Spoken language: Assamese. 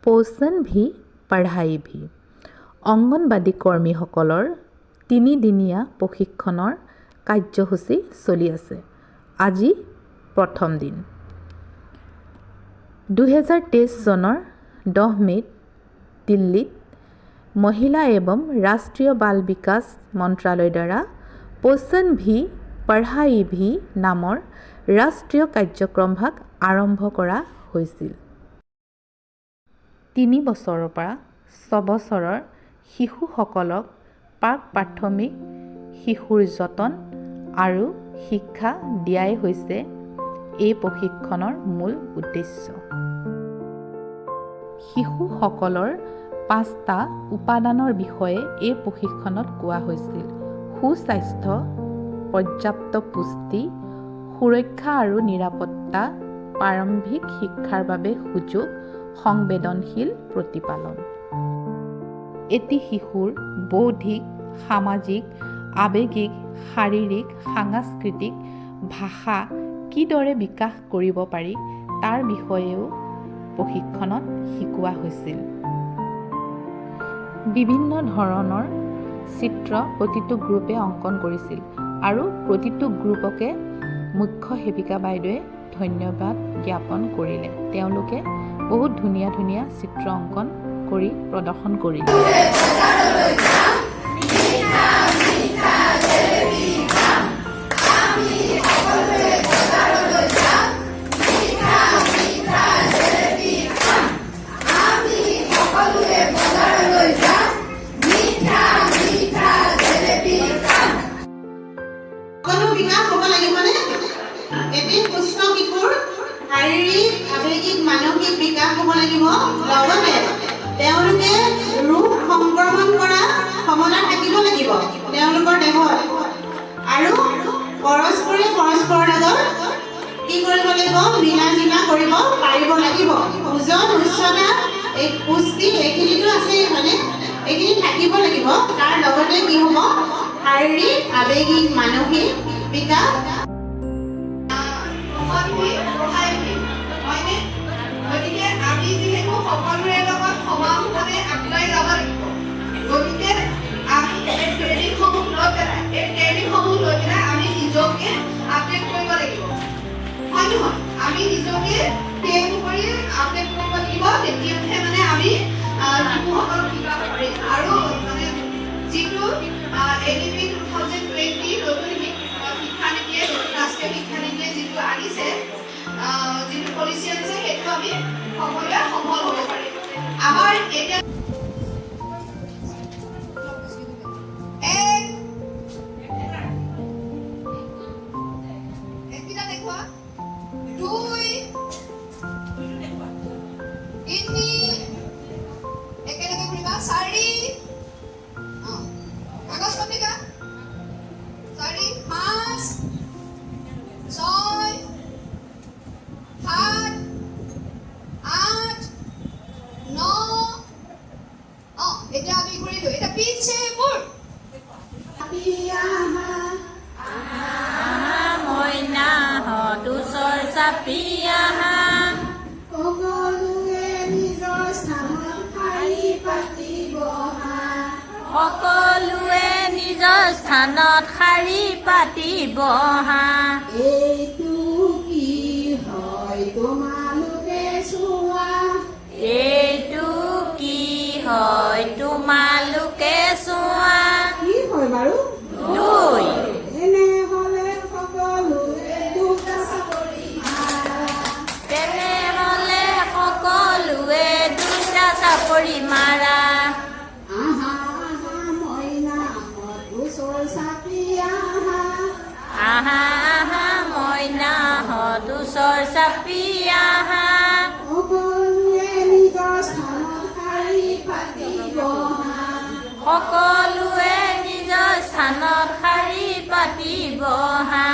পোষণ ভি পঢ়াই ভি। অংগনবাদী কৰ্মীসকলৰ 3 দিনীয়া প্ৰশিক্ষণৰ কাৰ্যসূচী চলি আছে। আজি প্ৰথম দিন। 2023 চনৰ 10 মে'ত দিল্লীত মহিলা এবং ৰাষ্ট্ৰীয় বাল বিকাশ মন্ত্ৰালয়ৰ দ্বাৰা পোষণ ভি পঢ়াই ভি নামৰ ৰাষ্ট্ৰীয় কাৰ্যক্ৰমভাগ আৰম্ভ কৰা হৈছিল। 3 বছৰৰ পৰা 6 বছৰৰ শিশুসকলক প্ৰাক-প্ৰাথমিক শিশুৰ যতন আৰু শিক্ষা দিয়াই হৈছে এই প্ৰশিক্ষণৰ মূল উদ্দেশ্য। শিশুসকলৰ 5টা উপাদানৰ বিষয়ে এই প্ৰশিক্ষণত কোৱা হৈছিল: সুস্বাস্থ্য, পৰ্যাপ্ত পুষ্টি, সুৰক্ষা আৰু নিৰাপত্তা, প্ৰাৰম্ভিক শিক্ষাৰ বাবে সুযোগ, সংবেদনশীল প্ৰতিপালন। এটি শিশুৰ বৌদ্ধিক, সামাজিক, আৱেগিক, শাৰীৰিক, সাংস্কৃতিক, ভাষা কিদৰে বিকাশ কৰিব পাৰি তাৰ বিষয়েও প্ৰশিক্ষণত শিকোৱা হৈছিল। বিভিন্ন ধৰণৰ চিত্ৰ প্ৰতিটো গ্ৰুপে অংকন কৰিছিল আৰু প্ৰতিটো গ্ৰুপকে মুখ্য সেৱিকা বাইদেৱে ধন্যবাদ জ্ঞাপন কৰিলে। তেওঁলোকে বহুত ধুনীয়া ধুনীয়া চিত্ৰ অংকন কৰি প্ৰদৰ্শন কৰিলে। শাৰীৰিক, আৱেগিক, মানসিক বিকাশ হ'ব লাগিব। লগতে তেওঁলোকে ৰোগ সংক্ৰমণ কৰা ক্ষমতা থাকিব লাগিব তেওঁলোকৰ দেহত। আৰু পৰস্পৰে পৰস্পৰৰ লগত কি কৰিব লাগিব? মিলা-জিলা কৰিব পাৰিব লাগিব। ওজন, উচ্চতা, এই পুষ্টি এইখিনিতো আছে, মানে এইখিনি থাকিব লাগিব। তাৰ লগতে কি হ'ব? শাৰীৰিক, আৱেগিক, মানসিক বিকাশ। গতিকে আমি যিহেতু সকলোৰে লগত সমানভাৱে আগুৱাই যাব লাগিব। গতিকে আমি এই ট্ৰেইনিংসমূহ লৈ পেলাই আমি নিজকে আপডেট কৰিব লাগিব। হয় নহয়? আমি নিজকে ট্ৰেইন কৰি আপডেট কৰিব লাগিব। তেতিয়াহে মানে আমি শিশুসকলক শিকাব পাৰিম। আৰু মানে যিটো ADP 2020 নতুন শিক্ষানীতিয়ে, ৰাষ্ট্ৰীয় শিক্ষানীতিয়ে যিটো আনিছে, যিটো পলিচি আনিছে, সেইটো আমি সকলোৱে সফল হ'ব পাৰিম। আমাৰ এতিয়া একটা দেখুৱা, 2 তিনি একেলগে কৰিবা, 4 কাগজ পত্ৰিকা, 4 5 6 7 8 9 এটা আমি কৰিলো। এটা পিছে মোৰ মইনা হতুচৰ চাপি আহা, সকলোৱে নিজৰ স্থানত শাৰী পাতি বহা। সকলোৱে নিজৰ স্থানত শাৰী পাতি বহা। এইটো কি হয় তোমালোকে চোৱা, এইটো কি হয় তোমালোকে চোৱা। কি হয় বাৰু? 2 এনেহ'লে সকলোৱে 2টা চাকৰি মাৰা। তেনেহ'লে সকলোৱে 2টা চাকৰি মাৰা। আহা আহা মইনা হতুচৰ চাপি আহা। আহা আহা মইনা হতুচৰ চাপি আহা। সকলোৱে নিজৰ স্থানত শাৰী পাতি বহা। সকলোৱে নিজৰ স্থানত শাৰী পাতি বহা।